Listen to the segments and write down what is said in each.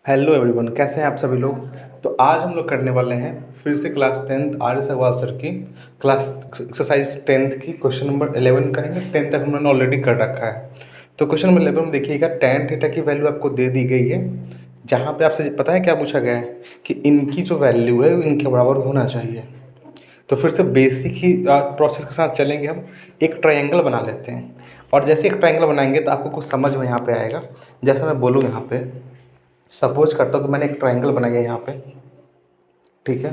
Hello everyone, कैसे हैं आप सभी लोग। तो आज हम लोग करने वाले हैं फिर से क्लास 10th आर्य सगवाल सर की क्लास एक्सरसाइज 10th की क्वेश्चन नंबर 11 करेंगे। 10 तक हमने ऑलरेडी कर रखा है। तो क्वेश्चन नंबर 11 में देखिएगा, tan थीटा की वैल्यू आपको दे दी गई है, जहाँ पे आपसे पता है क्या पूछा गया है कि इनकी जो वैल्यू है वो इनके बराबर होना चाहिए। तो फिर से बेसिक ही प्रोसेस के साथ चलेंगे। हम एक ट्रायंगल बना लेते हैं, और जैसे एक ट्रायंगल बनाएंगे तो आपको कुछ समझ में यहाँ पे आएगा। जैसे मैं बोलूँ यहाँ पे, सपोज करता हूँ कि मैंने एक ट्रायंगल बनाया है यहाँ पे, ठीक है।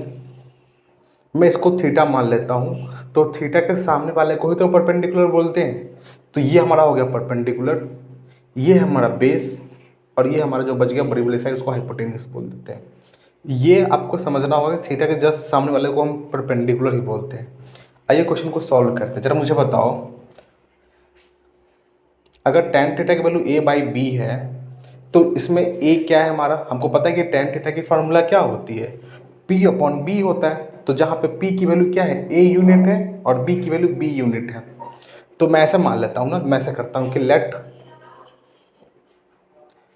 मैं इसको थीटा मान लेता हूँ, तो थीटा के सामने वाले को ही तो परपेंडिकुलर बोलते हैं। तो ये हमारा हो गया परपेंडिकुलर, ये है हमारा बेस, और ये हमारा जो बच गया बड़ी वाली साइड उसको हाइपोटेन्यूस बोल देते हैं। ये आपको समझना होगा कि थीटा के जस्ट सामने वाले को हम परपेंडिकुलर ही बोलते हैं। आइए क्वेश्चन को सॉल्व करते हैं। जरा मुझे बताओ, अगर tan थीटा की वैल्यू a/b है, तो इसमें a क्या है हमारा, हमको पता है कि tan थीटा की फार्मूला क्या होती है, p/b होता है। तो जहाँ पे p की वैल्यू क्या है, a यूनिट है, और b की वैल्यू b यूनिट है। तो मैं ऐसा मान लेता हूँ ना, मैं ऐसा करता हूँ कि लेट,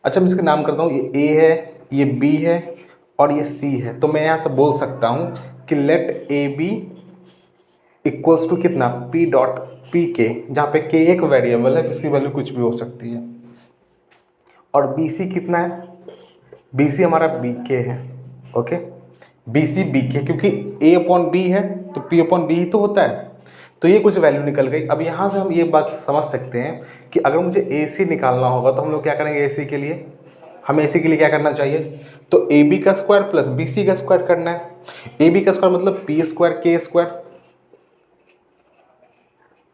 अच्छा मैं इसके नाम करता हूँ, ये a है, ये b है, और ये c है। तो मैं यहाँ से बोल सकता हूँ कि let a b equals to कितना, p डॉट पी के, जहाँ पे k एक वेरिएबल है, इसकी वैल्यू कुछ भी हो सकती है। और बी सी कितना है, बी सी हमारा बी के है, ओके। बी सी बी के, क्योंकि ए अपॉन बी है तो पी अपॉन बी ही तो होता है। तो ये कुछ वैल्यू निकल गई। अब यहाँ से हम ये बात समझ सकते हैं कि अगर मुझे ए सी निकालना होगा तो हम लोग क्या करेंगे, ए सी के लिए हमें ए सी के लिए क्या करना चाहिए, तो ए बी का स्क्वायर प्लस बी सी का स्क्वायर करना है। ए बी का स्क्वायर मतलब पी स्क्वायर के स्क्वायर,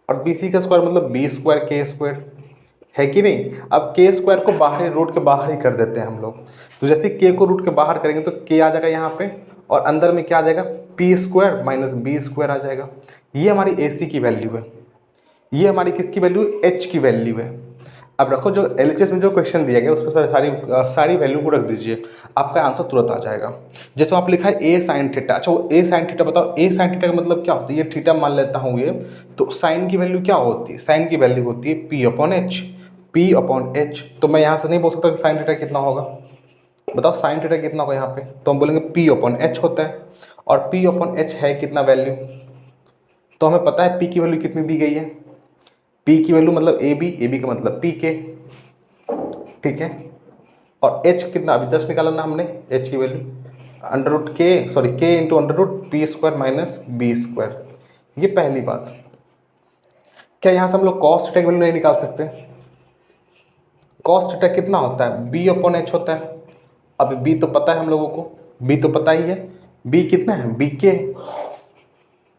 और बी सी का स्क्वायर मतलब बी स्क्वायर के स्क्वायर, है कि नहीं। अब के स्क्वायर को बाहर, रूट के बाहर ही कर देते हैं हम लोग। तो जैसे के को रूट के बाहर करेंगे तो के आ जाएगा यहाँ पे, और अंदर में क्या आ जाएगा, p square minus b square आ जाएगा। ये हमारी ए सी की वैल्यू है, ये हमारी किसकी वैल्यू, एच की वैल्यू है। अब रखो, जो एलएचएस में जो क्वेश्चन दिया गया उस पर सारी वैल्यू को रख दीजिए, आपका आंसर तुरंत आ जाएगा। जैसे आप लिखा है ए साइन थीटा, अच्छा वो ए साइन थीटा बताओ, ए साइन थीटा का मतलब क्या होता है, ये थीटा मान लेता हूँ ये, तो साइन की वैल्यू क्या होती है, साइन की वैल्यू होती है P upon H, P upon H. तो मैं यहाँ से नहीं बोल सकता कि साइन थीटा कितना होगा, बताओ साइन थीटा कितना होगा यहाँ पे, तो हम बोलेंगे पी अपॉन एच होता है, और पी अपॉन एच है कितना वैल्यू, तो हमें पता है पी की वैल्यू कितनी दी गई है, पी की वैल्यू मतलब ए बी, ए बी का मतलब पी के, ठीक है। और एच कितना, अभी 10 निकाला ना हमने, एच की value under root K, sorry K into under root p square minus b square. ये पहली बात। क्या यहाँ से हम लोग कॉस थीटा की वैल्यू नहीं निकाल सकते, कॉस थीटा कितना होता है, बी अपॉन एच होता है। अब बी तो पता है हम लोगों को, बी तो पता ही है, बी कितना है, बी के,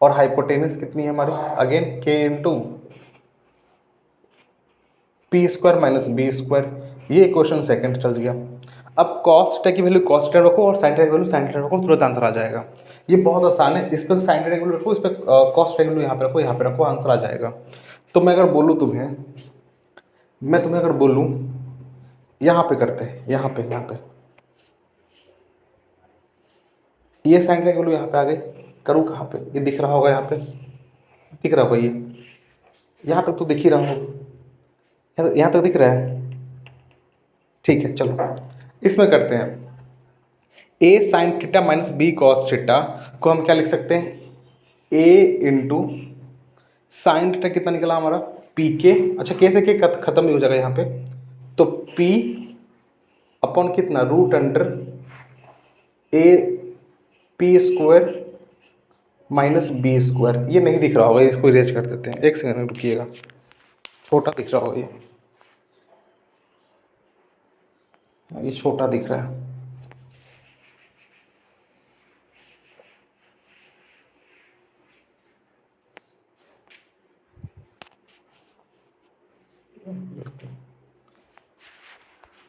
और हाइपोटेनस कितनी है हमारी, again K into p square minus b square. ये क्वेश्चन सेकंड चल गया। अब कॉस थीटा की वैल्यू कॉस थीटा रखो, और साइन थीटा की वैल्यू साइन थीटा रखो, तुरंत आंसर आ जाएगा। ये बहुत आसान है। इस पर साइन थीटा की वैल्यू रखो, इस पर कॉस थीटा की वैल्यू यहाँ पे रखो, यहाँ पे रखो, आंसर आ जाएगा। तो मैं अगर बोलूँ तुम्हें, मैं तुम्हें अगर बोलूँ, यहाँ पे करते हैं, यहाँ पे ये साइन थीटा की वैल्यू यहाँ पे आ गई, करूँ कहाँ पे, ये दिख रहा होगा यहाँ पे, दिख रहा होगा ये, यहाँ तक तो दिख ही रहा होगा, यहाँ तक दिख रहा है, ठीक है। चलो इसमें करते हैं, a sine theta minus b cos theta को हम क्या लिख सकते हैं, ए इंटू साइन थीटा कितना निकला हमारा, पी के, अच्छा के से के खत्म भी हो जाएगा यहाँ पे, तो पी अपॉन कितना, root under a p square minus b square. ये नहीं दिख रहा होगा, इसको इरेज कर देते हैं, एक सेकंड रुकिएगा, छोटा दिख रहा होगा ये छोटा दिख रहा है।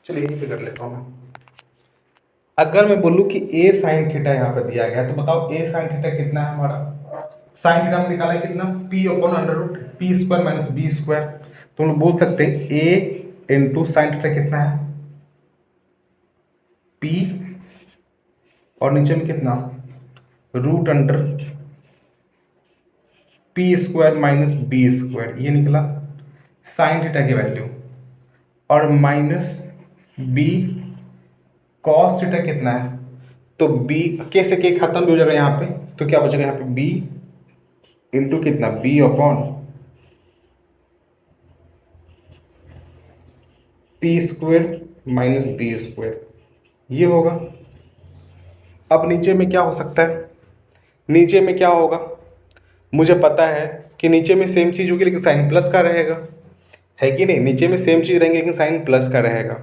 चलिए यहीं पे कर लेता हूँ मैं। अगर मैं बोलूँ कि ए साइन थीटा यहाँ पे दिया गया, तो बताओ ए साइन थीटा कितना है हमारा, साइन थीटा में निकाला है कितना, p upon under root p square minus b square. तो हम लोग बोल सकते हैं ए इंटू साइन थीटा कितना है, पी, और नीचे में कितना, root under p square minus b square, ये निकला साइन थीटा की वैल्यू, और माइनस बी कॉस थीटा कितना है, तो बी के से के खत्म भी हो जाएगा यहाँ पे, तो क्या बचेगा यहाँ पे बी इंटू कितना b upon p square minus b square, ये होगा। अब नीचे में क्या हो सकता है, नीचे में क्या होगा, मुझे पता है कि नीचे में सेम चीज़ होगी लेकिन साइन प्लस का रहेगा, है कि नहीं, नीचे में सेम चीज़ रहेंगे लेकिन साइन प्लस का रहेगा।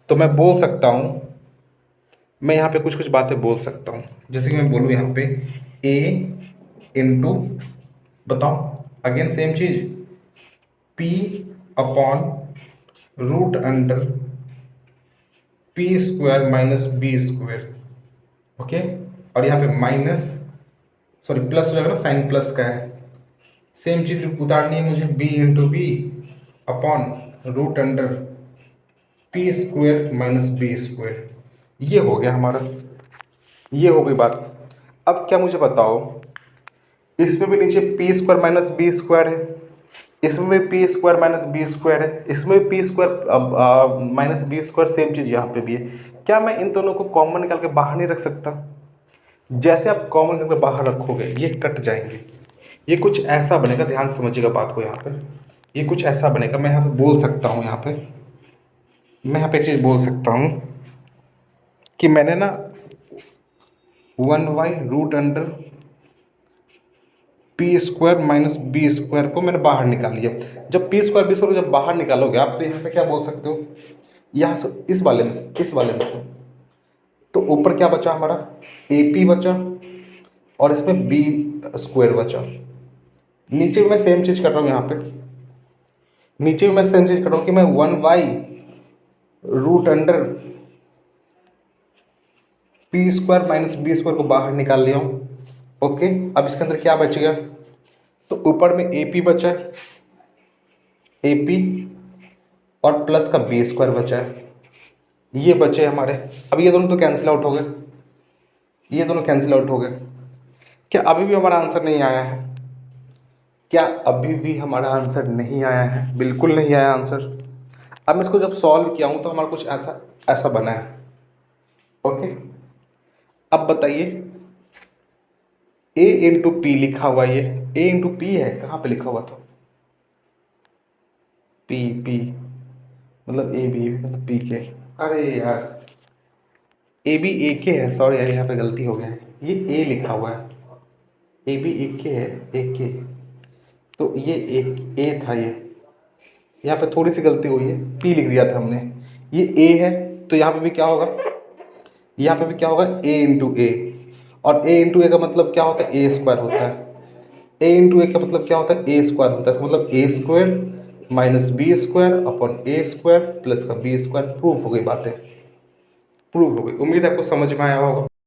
तो मैं बोल सकता हूँ, मैं यहाँ पे कुछ कुछ बातें बोल सकता हूँ, जैसे कि मैं बोलूँ यहाँ पे a इंटू, बताओ अगेन सेम चीज़, p upon root under p square minus b square, okay. और यहाँ पे माइनस, सॉरी प्लस हो जाएगा ना, साइन प्लस का है, सेम चीज़ उतारनी है मुझे, b into b upon root under p square minus b square, ये हो गया हमारा, ये हो गई बात। अब क्या मुझे बताओ, इसमें भी नीचे p square minus b square है, इसमें भी p square minus b square है, इसमें भी p square minus b square, same चीज़ यहाँ पे भी है। क्या मैं इन दोनों को कॉमन निकाल के बाहर नहीं रख सकता? जैसे आप कॉमन निकाल के बाहर रखोगे ये कट जाएंगे, ये कुछ ऐसा बनेगा, ध्यान से समझिएगा बात को यहाँ पे, ये कुछ ऐसा बनेगा। मैं यहाँ पे बोल सकता हूँ, यहाँ पे मैं यहाँ पे एक चीज़ बोल सकता हूँ कि मैंने ना 1y root under p square minus b square को मैंने बाहर निकाल लिया। जब पी स्क्वायर बी स्क्वायर जब बाहर निकालोगे आप, तो यहाँ से क्या बोल सकते हो, यहाँ से इस वाले में से, इस वाले में से, तो ऊपर क्या बचा हमारा, ए पी बचा और इसमें बी स्क्वायर बचा। नीचे भी मैं सेम चीज़ कर रहा हूँ, यहाँ पे नीचे भी मैं सेम चीज़ कर रहा हूँ कि मैं 1y root under p square minus b square को बाहर निकाल लिया हूँ, ओके। अब इसके अंदर क्या बचेगा, तो ऊपर में ए पी बचा है, ए पी और प्लस का बी स्क्वायर बचा है, ये बचे हमारे। अब ये दोनों तो कैंसिल आउट हो गए, ये दोनों कैंसिल आउट हो गए। क्या अभी भी हमारा आंसर नहीं आया है? क्या अभी भी हमारा आंसर नहीं आया है? बिल्कुल नहीं आया आंसर। अब मैं इसको जब सॉल्व किया हूँ तो हमारा कुछ ऐसा ऐसा बना है, ओके। अब बताइए, a इंटू पी लिखा हुआ, ये a इंटू पी है, कहाँ पे लिखा हुआ था, p p मतलब ए बी मतलब पी के, अरे यार ए बी ए के है, सॉरी यार यहाँ पे गलती हो गया है, ये ए लिखा हुआ है, ए बी ए के है, ए के, तो ये एक ए था, ये यहाँ पे थोड़ी सी गलती हुई है, पी लिख दिया था हमने, ये ए है, तो यहाँ पे भी क्या होगा, यहाँ पे भी क्या होगा, ए इंटू ए, और ए इंटू ए का मतलब क्या होता है, ए स्क्वायर होता है, ए इंटू ए का मतलब क्या होता है, ए स्क्वायर होता है, इसका मतलब a square minus b square upon a square plus का बी स्क्वायर। प्रूफ हो गई बातें, प्रूफ हो गई। उम्मीद है आपको समझ में आया होगा।